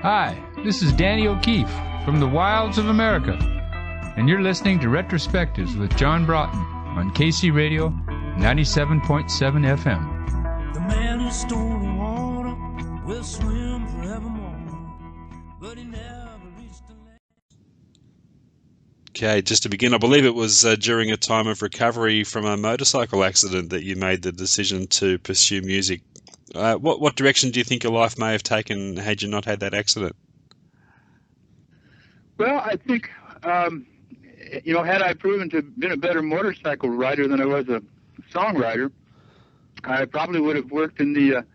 Hi, this is Danny O'Keefe from the wilds of America, and you're listening to Retrospectives with John Broughton on KC Radio 97.7 FM. The man who stole the water will swim forevermore, but he never reached the land. Okay, just to begin, I believe it was during a time of recovery from a motorcycle accident that you made the decision to pursue music. What direction do you think your life may have taken had you not had that accident? Well, I think, had I proven to have been a better motorcycle rider than I was a songwriter, I probably would have worked in the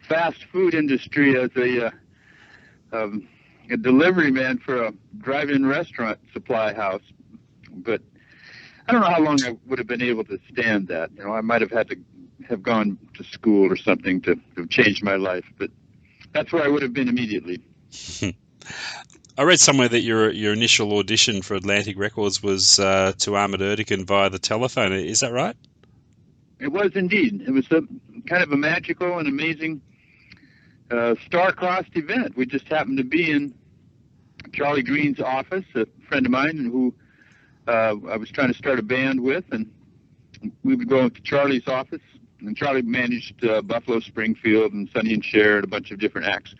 fast food industry as a delivery man for a drive-in restaurant supply house. But I don't know how long I would have been able to stand that. I might have had to have gone to school or something to have changed my life, but that's where I would have been immediately. I read somewhere that your initial audition for Atlantic Records was to Ahmet Ertegun via the telephone. Is that right? It was indeed. It was kind of a magical and amazing star-crossed event. We just happened to be in Charlie Green's office, a friend of mine who I was trying to start a band with, and we would go into Charlie's office. And Charlie managed Buffalo Springfield and Sonny and Cher and a bunch of different acts,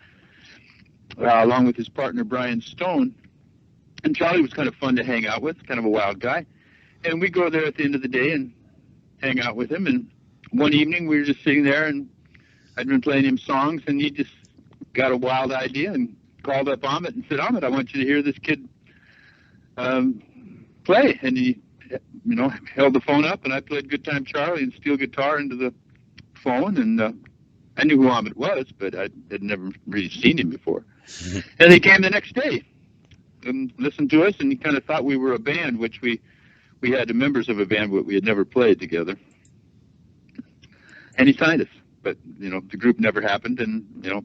along with his partner Brian Stone. And Charlie was kind of fun to hang out with, kind of a wild guy. And we'd go there at the end of the day and hang out with him. And one evening we were just sitting there, and I'd been playing him songs, and he just got a wild idea and called up Ahmet and said, "Ahmet, I want you to hear this kid play." And he held the phone up, and I played Good Time Charlie and steel guitar into the phone, and I knew who Ahmet was, but I had never really seen him before. Mm-hmm. And he came the next day and listened to us, and he kind of thought we were a band, which we had members of a band, but we had never played together. And he signed us, but the group never happened. And a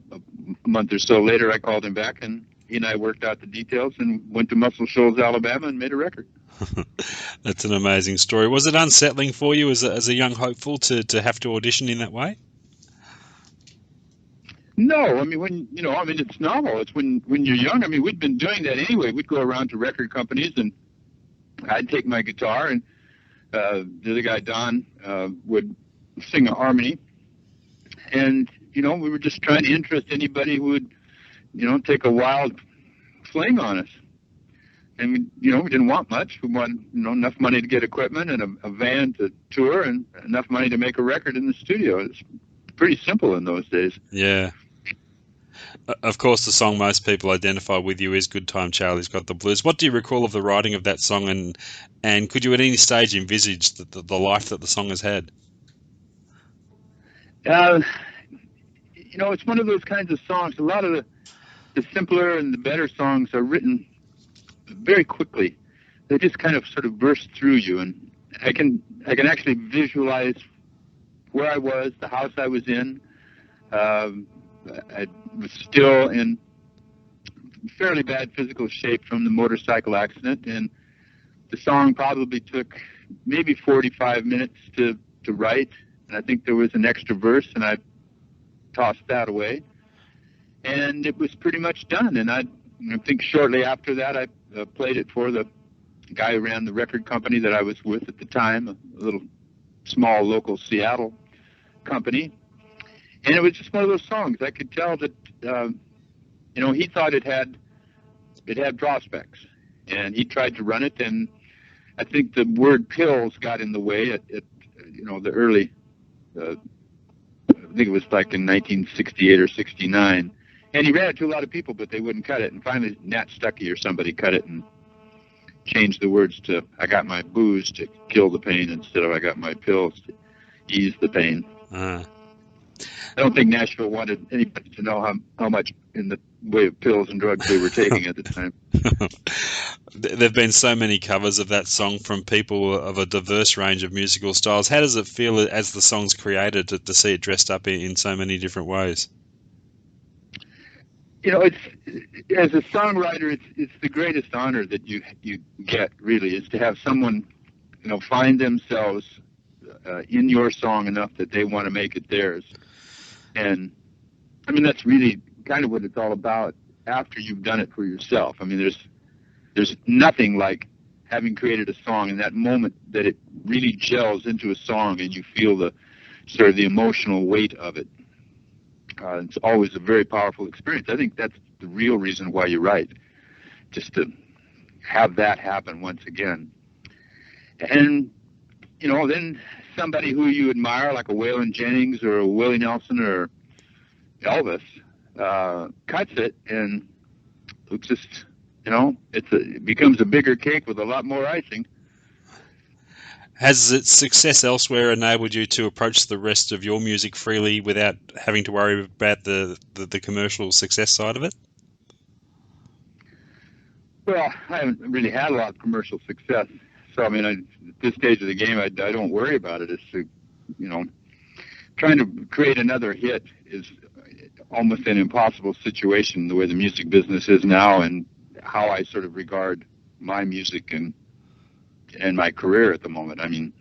month or so later, I called him back, and he and I worked out the details and went to Muscle Shoals, Alabama, and made a record. That's an amazing story. Was it unsettling for you as a young hopeful to have to audition in that way? No, it's normal. It's when you're young. I mean, we'd been doing that anyway. We'd go around to record companies, and I'd take my guitar, and the other guy, Don, would sing a harmony. And, we were just trying to interest anybody who would, take a wild fling on us. And, we didn't want much. We wanted, enough money to get equipment and a van to tour and enough money to make a record in the studio. It's pretty simple in those days. Yeah. Of course, the song most people identify with you is Good Time Charlie's Got the Blues. What do you recall of the writing of that song, and could you at any stage envisage the life that the song has had? It's one of those kinds of songs. A lot of the simpler and the better songs are written very quickly. They just kind of sort of burst through you, and I can actually visualize where I was, the house I was in. I was still in fairly bad physical shape from the motorcycle accident, and the song probably took maybe 45 minutes to write, and I think there was an extra verse, and I tossed that away, and it was pretty much done. And I think shortly after that, I played it for the guy who ran the record company that I was with at the time, a little small local Seattle company. And it was just one of those songs. I could tell that, he thought it had prospects, and he tried to run it. And I think the word pills got in the way at the early, I think it was like in 1968 or 69. And he ran it to a lot of people, but they wouldn't cut it. And finally, Nat Stuckey or somebody cut it and changed the words to "I got my booze to kill the pain" instead of "I got my pills to ease the pain." I don't think Nashville wanted anybody to know how much in the way of pills and drugs they were taking at the time. There have been so many covers of that song from people of a diverse range of musical styles. How does it feel as the song's created to see it dressed up in so many different ways? It's as a songwriter, it's the greatest honor that you get, really, is to have someone, find themselves in your song enough that they want to make it theirs. And I mean, that's really kind of what it's all about. after you've done it for yourself. I mean, there's nothing like having created a song and that moment that it really gels into a song and you feel the sort of the emotional weight of it. It's always a very powerful experience. I think that's the real reason why you write, just to have that happen once again. And, you know, then somebody who you admire, like a Waylon Jennings or a Willie Nelson or Elvis, cuts it, and it's just, you know, it becomes a bigger cake with a lot more icing. Has its success elsewhere enabled you to approach the rest of your music freely without having to worry about the commercial success side of it? Well, I haven't really had a lot of commercial success. So, I mean, at this stage of the game, I don't worry about it. It's, you know, trying to create another hit is almost an impossible situation, the way the music business is now and how I sort of regard my music and my career at the moment. I mean,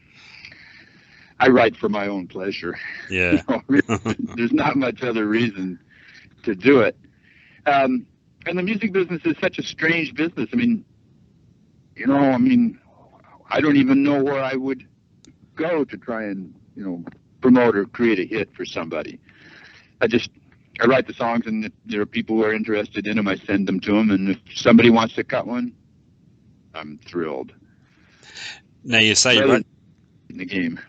I write for my own pleasure. Yeah. You know, there's not much other reason to do it. And the music business is such a strange business. I mean, you know, I don't even know where I would go to try and, you know, promote or create a hit for somebody. I write the songs, and if there are people who are interested in them, I send them to them, and if somebody wants to cut one, I'm thrilled. Now, you say you wrote in the game.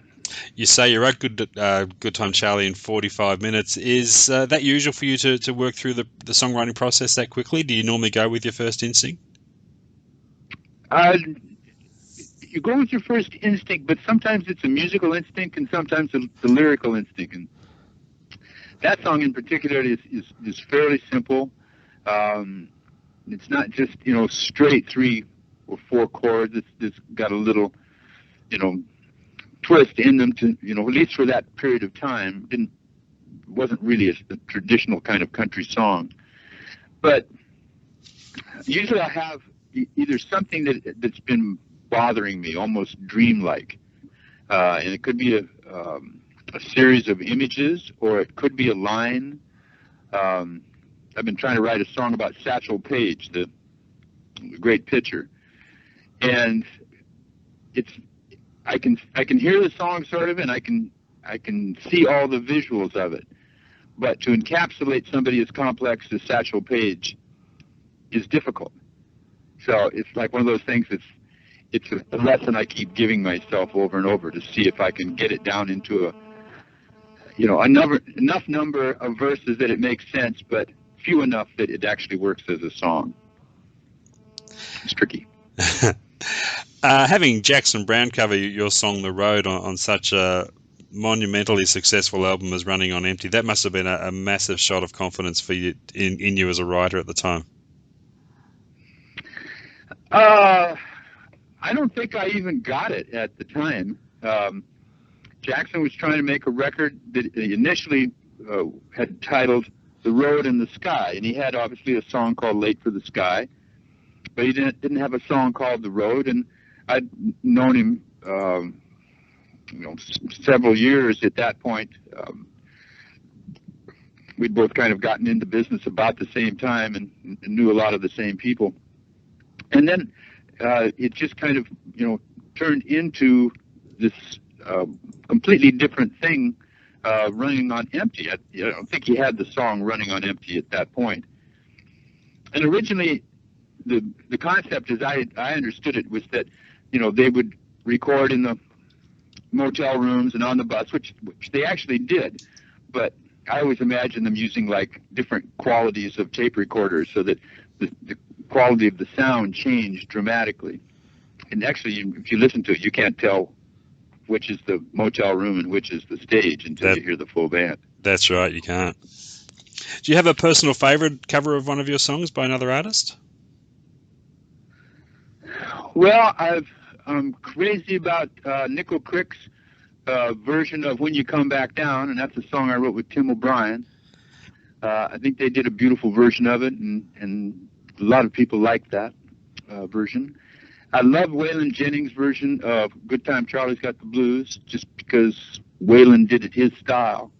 You say you wrote Good Time Charlie in 45 minutes. Is that usual for you to work through the songwriting process that quickly? Do you normally go with your first instinct? You go with your first instinct, but sometimes it's a musical instinct and sometimes the lyrical instinct. And that song in particular is fairly simple. It's not just, you know, straight 3 or 4 chords. It's got a little, you know, twist in them to, you know, at least for that period of time. Wasn't really a traditional kind of country song. But usually I have either something that's been bothering me, almost dreamlike, and it could be a series of images, or it could be a line. I've been trying to write a song about Satchel Paige, the great pitcher, and I can hear the song sort of, and I can see all the visuals of it, but to encapsulate somebody as complex as Satchel Paige is difficult. So it's like one of those things it's a lesson I keep giving myself over and over to see if I can get it down into enough number of verses that it makes sense, but few enough that it actually works as a song. It's tricky. Having Jackson Browne cover your song "The Road" on such a monumentally successful album as "Running on Empty," that must have been a massive shot of confidence for you in you as a writer at the time. I don't think I even got it at the time. Jackson was trying to make a record that initially had titled "The Road and the Sky," and he had obviously a song called "Late for the Sky," but he didn't have a song called "The Road." And I'd known him, several years at that point. We'd both kind of gotten into business about the same time and knew a lot of the same people. And then it just kind of, turned into this completely different thing, Running on Empty. I don't think he had the song Running on Empty at that point. And originally, the concept, as I understood it, was that, they would record in the motel rooms and on the bus, which they actually did. But I always imagined them using, like, different qualities of tape recorders so that the quality of the sound changed dramatically. And actually, if you listen to it, you can't tell which is the motel room and which is the stage until you hear the full band. That's right, you can't. Do you have a personal favorite cover of one of your songs by another artist? Well, I'm crazy about Nickel Crick's version of When You Come Back Down, and that's a song I wrote with Tim O'Brien. I think they did a beautiful version of it, and a lot of people like that version. I love Waylon Jennings' version of Good Time Charlie's Got the Blues, just because Waylon did it his style,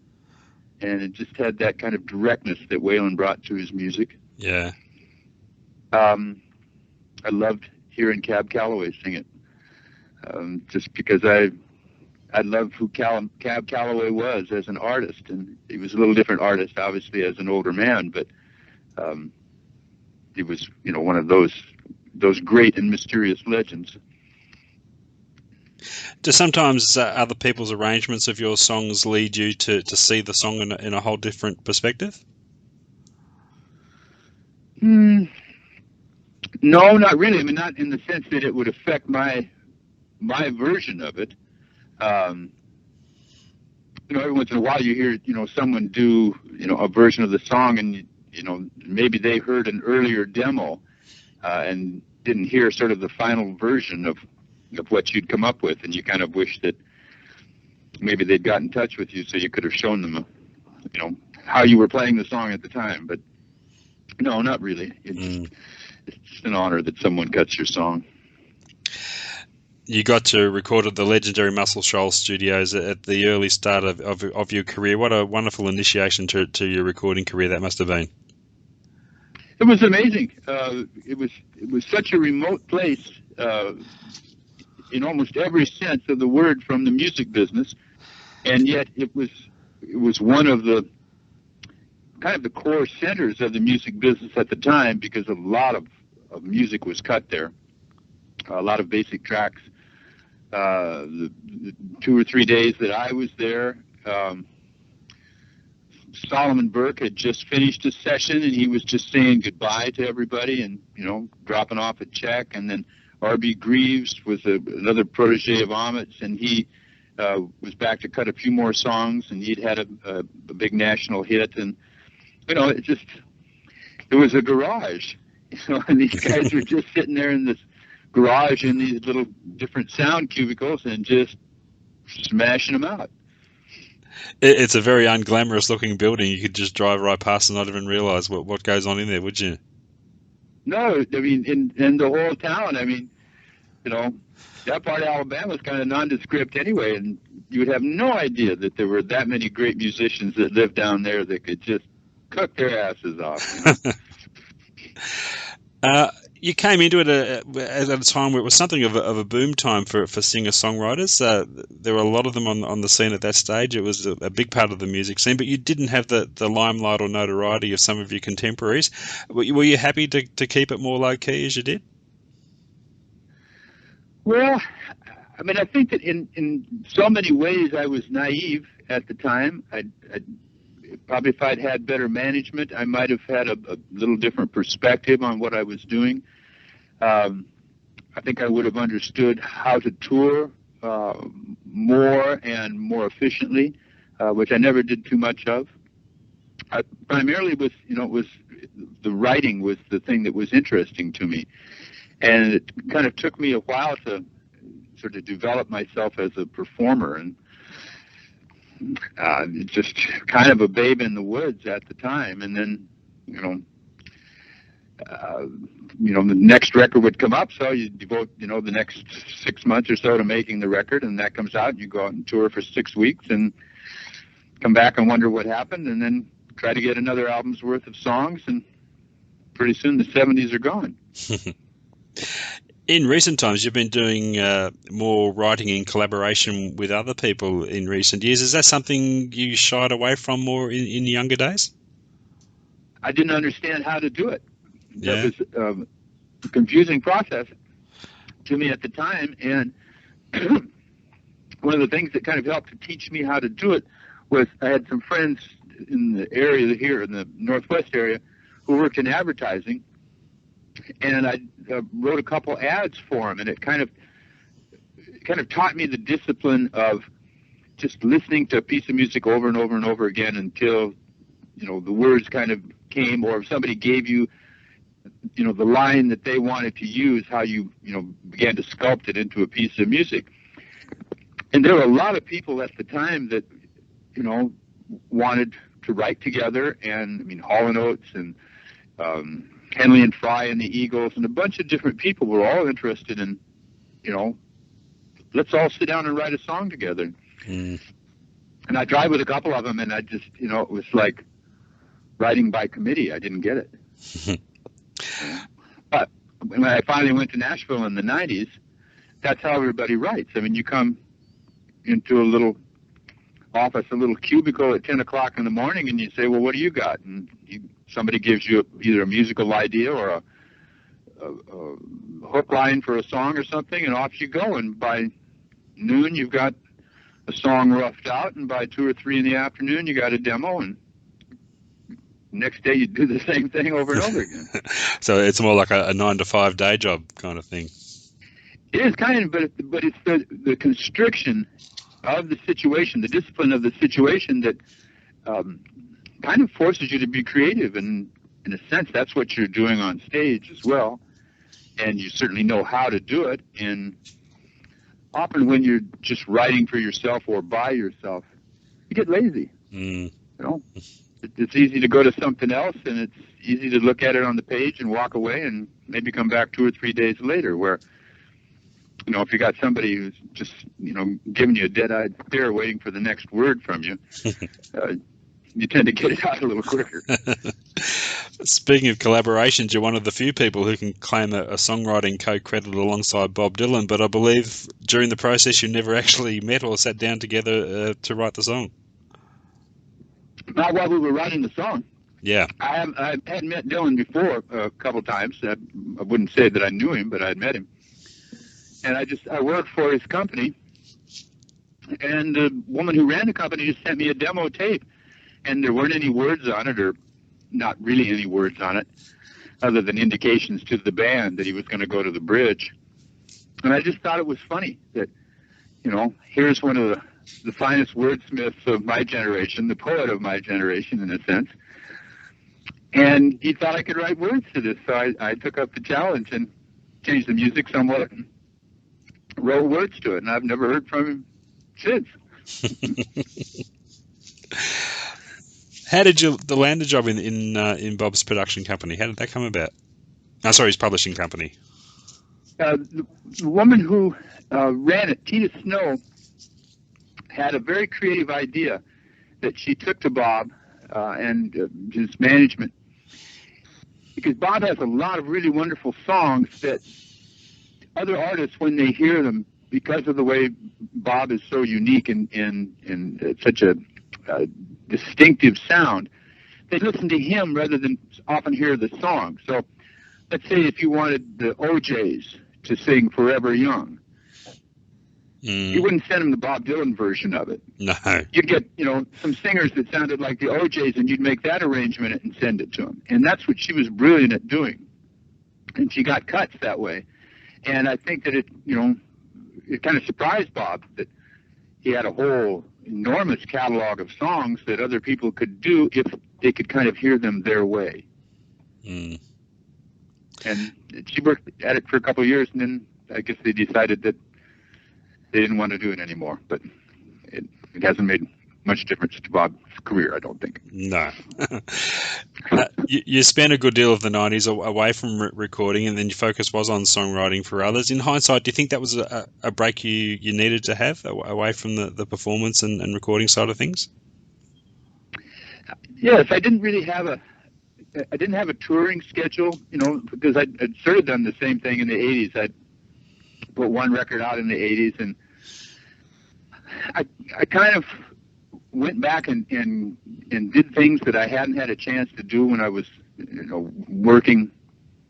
and it just had that kind of directness that Waylon brought to his music. Yeah. I loved hearing Cab Calloway sing it, just because I love who Cab Calloway was as an artist, and he was a little different artist, obviously, as an older man, but he was, one of those great and mysterious legends. Do sometimes other people's arrangements of your songs lead you to see the song in a whole different perspective? No, not really. I mean, not in the sense that it would affect my version of it. Every once in a while you hear, someone do, a version of the song, and maybe they heard an earlier demo and didn't hear sort of the final version of what you'd come up with, and you kind of wish that maybe they'd got in touch with you so you could have shown them, how you were playing the song at the time. But no, not really. It's just an honor that someone cuts your song. You got to record at the legendary Muscle Shoals Studios at the early start of your career. What a wonderful initiation to your recording career that must have been. It was amazing. It was such a remote place in almost every sense of the word from the music business, and yet it was one of the kind of the core centers of the music business at the time, because a lot of music was cut there, a lot of basic tracks. The 2 or 3 days that I was there, Solomon Burke had just finished a session, and he was just saying goodbye to everybody and, dropping off a check. And then R.B. Greaves was another protege of Amit's, and he was back to cut a few more songs, and he'd had a big national hit. And, it was a garage, and these guys were just sitting there in this garage in these little different sound cubicles and just smashing them out. It's a very unglamorous looking building. You could just drive right past and not even realize what goes on in there, would you? No, I mean, in the whole town, I mean, that part of Alabama is kind of nondescript anyway, and you would have no idea that there were that many great musicians that lived down there that could just cook their asses off. You came into it at a time where it was something of a boom time for singer-songwriters. There were a lot of them on the scene at that stage. It was a big part of the music scene, but you didn't have the limelight or notoriety of some of your contemporaries. Were you happy to keep it more low-key as you did? Well, I mean, I think that in so many ways I was naive at the time. Probably if I'd had better management, I might have had a little different perspective on what I was doing. I think I would have understood how to tour more and more efficiently, which I never did too much of. Primarily it was the writing was the thing that was interesting to me. And it kind of took me a while to sort of develop myself as a performer, and just kind of a babe in the woods at the time. And then, the next record would come up, so you devote, the next 6 months or so to making the record, and that comes out, and you go out and tour for 6 weeks and come back and wonder what happened, and then try to get another album's worth of songs, and pretty soon the 70s are gone. In recent times, you've been doing more writing in collaboration with other people in recent years. Is that something you shied away from more in the younger days? I didn't understand how to do it. Yeah. That was a confusing process to me at the time. And one of the things that kind of helped to teach me how to do it was I had some friends in the area here, in the Northwest area, who worked in advertising. And I wrote a couple ads for them, and it kind of taught me the discipline of just listening to a piece of music over and over and over again until, the words kind of came, or if somebody gave you, the line that they wanted to use, how you, began to sculpt it into a piece of music. And there were a lot of people at the time that, wanted to write together, and Hall & Oates and Henley and Fry and the Eagles and a bunch of different people were all interested in, let's all sit down and write a song together. And I tried with a couple of them, and I just, it was like writing by committee. I didn't get it. But when I finally went to Nashville in the 90s, that's how everybody writes. I mean, you come into a little office, a little cubicle at 10 o'clock in the morning, and you say, well, what do you got? And somebody gives you either a musical idea or a hook line for a song or something, and off you go. And by noon, you've got a song roughed out, and by 2 or 3 in the afternoon, you got a demo, and next day you do the same thing over and over again. So it's more like a 9-to-5 day job kind of thing. It is kind of, but it's the constriction of the situation, the discipline of the situation that kind of forces you to be creative. And in a sense, that's what you're doing on stage as well. And you certainly know how to do it. And often when you're just writing for yourself or by yourself, you get lazy. You know, it's easy to go to something else, and it's easy to look at it on the page and walk away and maybe come back 2 or 3 days later, where, you know, if you got somebody who's just, you know, giving you a dead-eyed stare waiting for the next word from you, you tend to get it out a little quicker. Speaking of collaborations, you're one of the few people who can claim a songwriting co-credit alongside Bob Dylan, but I believe during the process you never actually met or sat down together to write the song. Not while we were writing the song. Yeah. I had met Dylan before a couple times. I wouldn't say that I knew him, but I had met him. And I worked for his company, and the woman who ran the company just sent me a demo tape, and there weren't any words on it, or not really any words on it, other than indications to the band that he was going to go to the bridge. And I just thought it was funny that, you know, here's one of the finest wordsmiths of my generation, the poet of my generation in a sense, and he thought I could write words to this. So I took up the challenge and changed the music somewhat and wrote words to it, and I've never heard from him since. How did you land a job in Bob's production company? How did that come about? Oh, sorry, his publishing company. The woman who ran it, Tina Snow, had a very creative idea that she took to Bob and his management, because Bob has a lot of really wonderful songs that other artists, when they hear them, because of the way Bob is so unique and such a distinctive sound, they listen to him rather than often hear the song. So let's say if you wanted the OJs to sing Forever Young, you wouldn't send them the Bob Dylan version of it. No. You'd get, you know, some singers that sounded like the OJs, and you'd make that arrangement and send it to them. And that's what she was brilliant at doing. And she got cuts that way. And I think that it kind of surprised Bob that he had a whole enormous catalog of songs that other people could do if they could kind of hear them their way. And she worked at it for a couple of years, and then I guess they decided that they didn't want to do it anymore. But it hasn't made much difference to Bob's career, I don't think. No. You spent a good deal of the 90s away from recording, and then your focus was on songwriting for others. In hindsight, do you think that was a break you needed to have away from the performance and recording side of things? Yes, I didn't have a touring schedule, you know, because I'd sort of done the same thing in the 80s. I'd put one record out in the 80s, and I kind of went back and did things that I hadn't had a chance to do when I was, you know, working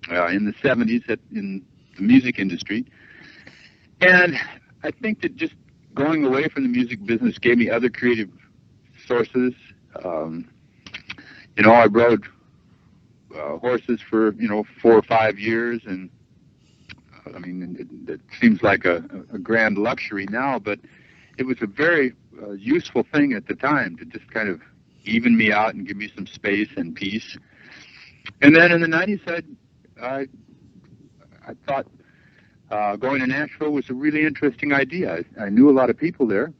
in the 70s in the music industry. And I think that just going away from the music business gave me other creative sources. You know, I rode horses for, 4 or 5 years, and I mean, it seems like a grand luxury now, but it was a very useful thing at the time to just kind of even me out and give me some space and peace. And then in the 90s, I thought going to Nashville was a really interesting idea. I knew a lot of people there,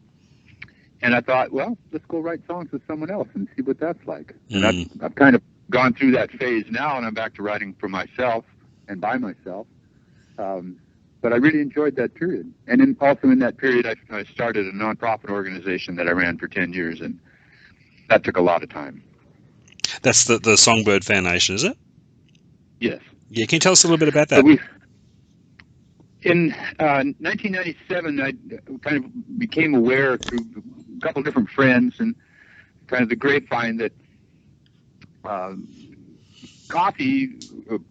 and I thought, well, let's go write songs with someone else and see what that's like. And I've kind of gone through that phase now, and I'm back to writing for myself and by myself. But I really enjoyed that period. And also in that period, I started a nonprofit organization that I ran for 10 years, and that took a lot of time. That's the Songbird Foundation, is it? Yes. Yeah, can you tell us a little bit about So that? in 1997, I kind of became aware through a couple different friends and kind of the grapevine that coffee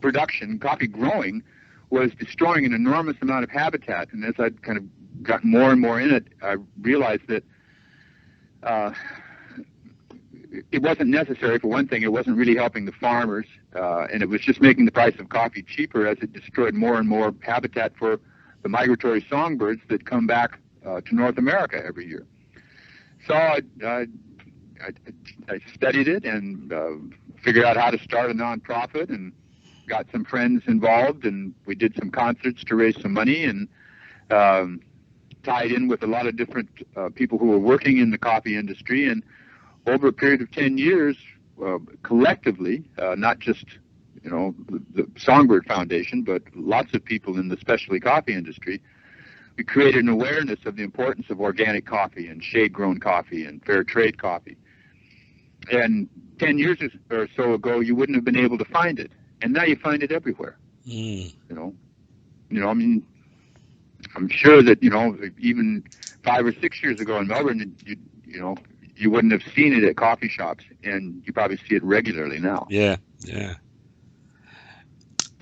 production, coffee growing, was destroying an enormous amount of habitat. And as I'd kind of gotten more and more in it, I realized that it wasn't necessary. For one thing, it wasn't really helping the farmers, and it was just making the price of coffee cheaper as it destroyed more and more habitat for the migratory songbirds that come back to North America every year. So I studied it and figured out how to start a nonprofit and got some friends involved, and we did some concerts to raise some money and tied in with a lot of different people who were working in the coffee industry. And over a period of 10 years, collectively, not just the Songbird Foundation, but lots of people in the specialty coffee industry, we created an awareness of the importance of organic coffee and shade-grown coffee and fair trade coffee. And 10 years or so ago, you wouldn't have been able to find it, and now you find it everywhere. I mean, I'm sure that even 5 or 6 years ago in Melbourne, you wouldn't have seen it at coffee shops, and you probably see it regularly now. Yeah.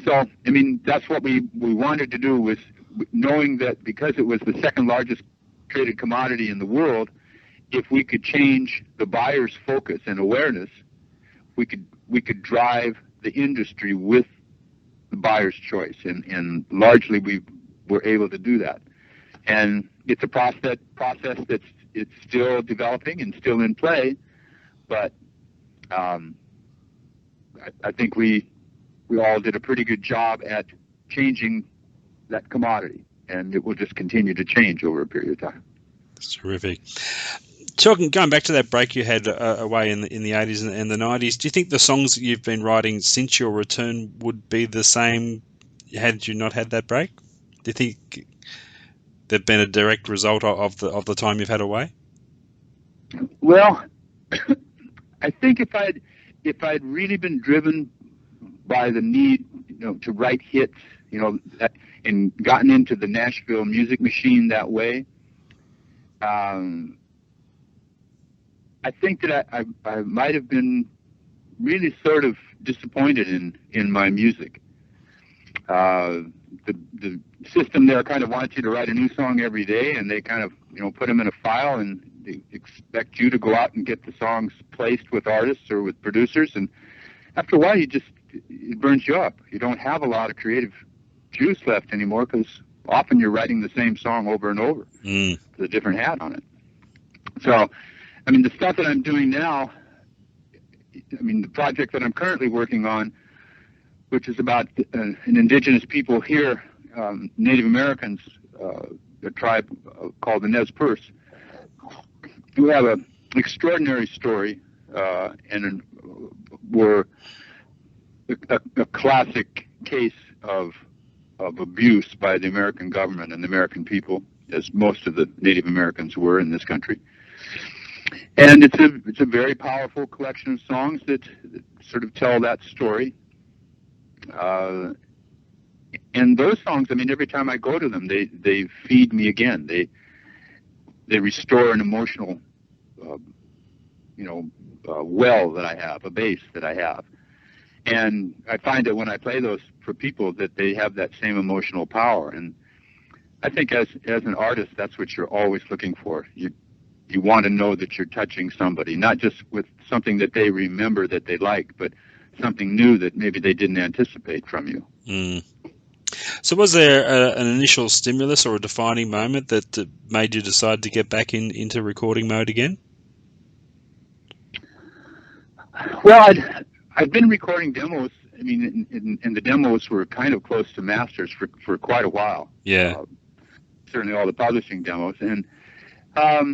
So, I mean, that's what we wanted to do, was knowing that because it was the second largest traded commodity in the world, if we could change the buyer's focus and awareness, we could drive the industry with the buyer's choice, and largely we were able to do that. And it's a process that's still developing and still in play, but I think we all did a pretty good job at changing that commodity, and it will just continue to change over a period of time. That's terrific. Going back to that break you had away in the 80s and the 90s, do you think the songs that you've been writing since your return would be the same had you not had that break? Do you think they've been a direct result of the time you've had away? Well, I think if I'd really been driven by the need, to write hits, and gotten into the Nashville music machine that way, I think that I might have been really sort of disappointed in my music. The system there kind of wants you to write a new song every day, and they kind of put them in a file, and they expect you to go out and get the songs placed with artists or with producers, and after a while it burns you up. You don't have a lot of creative juice left anymore, because often you're writing the same song over and over with a different hat on it. So, I mean, the stuff that I'm doing now, the project that I'm currently working on, which is about an indigenous people here, Native Americans, a tribe called the Nez Perce, who have an extraordinary story and were a classic case of abuse by the American government and the American people, as most of the Native Americans were in this country. And it's a very powerful collection of songs that sort of tell that story. And those songs, every time I go to them, they feed me again. They restore an emotional, well that I have, a base that I have. And I find that when I play those for people, that they have that same emotional power. And I think as an artist, that's what you're always looking for. You want to know that you're touching somebody, not just with something that they remember that they like, but something new that maybe they didn't anticipate from you. So was there an initial stimulus or a defining moment that made you decide to get back into recording mode again? Well, I've been recording demos. And the demos were kind of close to masters for quite a while. Yeah. Certainly all the publishing demos. And a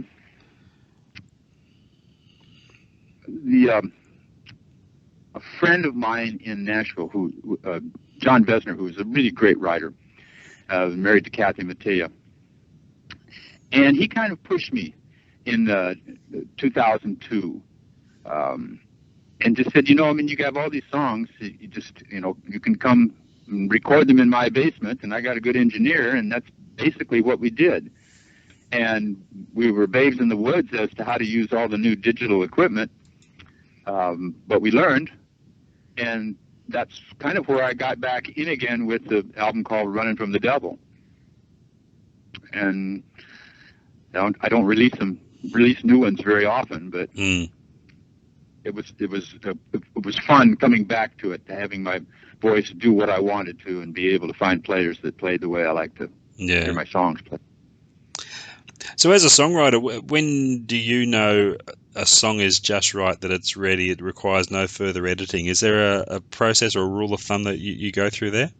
friend of mine in Nashville, John Besner, who is a really great writer, was married to Kathy Mattea, and he kind of pushed me in 2002, and just said, you have all these songs. You just, you can come and record them in my basement, and I got a good engineer, and that's basically what we did. And we were babes in the woods as to how to use all the new digital equipment, but we learned, and that's kind of where I got back in again with the album called Running from the Devil. And I don't release new ones very often, but it was fun coming back to it, having my voice do what I wanted to, and be able to find players that played the way I like to hear my songs play. So as a songwriter, when do you know a song is just right, that it's ready, it requires no further editing? Is there a process or a rule of thumb that you go through there?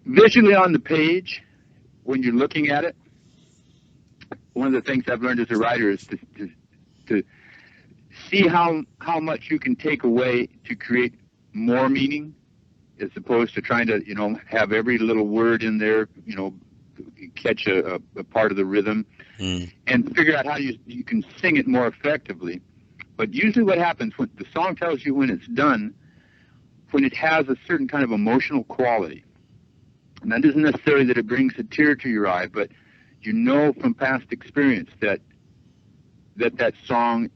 Visually on the page, when you're looking at it, one of the things I've learned as a writer is to see how much you can take away to create more meaning, as opposed to trying to, have every little word in there, catch a part of the rhythm, and figure out how you can sing it more effectively. But usually what happens, when the song tells you when it's done, when it has a certain kind of emotional quality. And that isn't necessarily that it brings a tear to your eye, but from past experience that song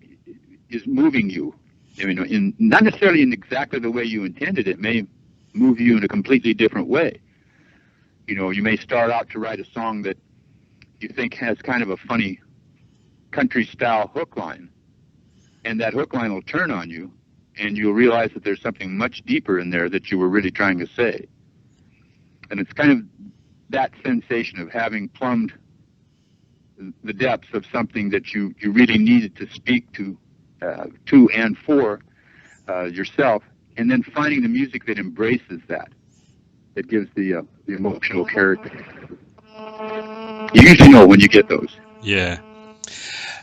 is moving you. Not necessarily in exactly the way you intended. It may move you in a completely different way. You may start out to write a song that you think has kind of a funny country-style hook line, and that hook line will turn on you, and you'll realize that there's something much deeper in there that you were really trying to say. And it's kind of that sensation of having plumbed the depths of something that you really needed to speak to and for yourself, and then finding the music that embraces that gives the emotional character. You usually know when you get those. Yeah.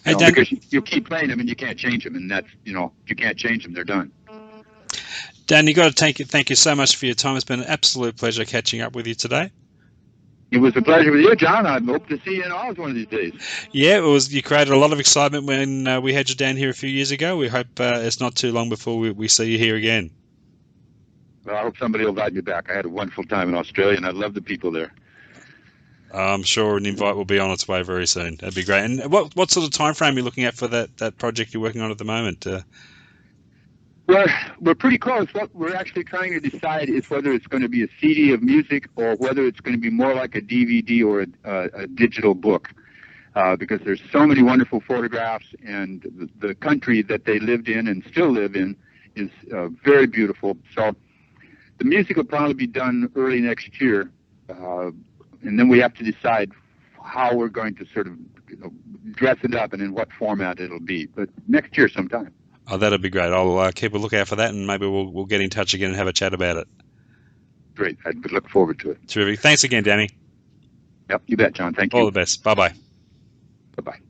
Because you keep playing them and you can't change them, and that's, you can't change them, they're done. Dan, thank you so much for your time. It's been an absolute pleasure catching up with you today. It was a pleasure with you, John. I hope to see you in Oz one of these days. Yeah, it was. You created a lot of excitement when we had you down here a few years ago. We hope it's not too long before we see you here again. Well, I hope somebody will invite me back. I had a wonderful time in Australia, and I love the people there. I'm sure an invite will be on its way very soon. That'd be great. And what sort of time frame are you looking at for that project you're working on at the moment? We're pretty close. What we're actually trying to decide is whether it's going to be a CD of music or whether it's going to be more like a DVD or a digital book, because there's so many wonderful photographs, and the country that they lived in and still live in is very beautiful. So the music will probably be done early next year, and then we have to decide how we're going to sort of dress it up and in what format it'll be. But next year sometime. Oh, that'd be great. I'll keep a lookout for that, and maybe we'll get in touch again and have a chat about it. Great. I'd look forward to it. Terrific. Thanks again, Danny. Yep, you bet, John. Thank you. All the best. Bye-bye. Bye-bye.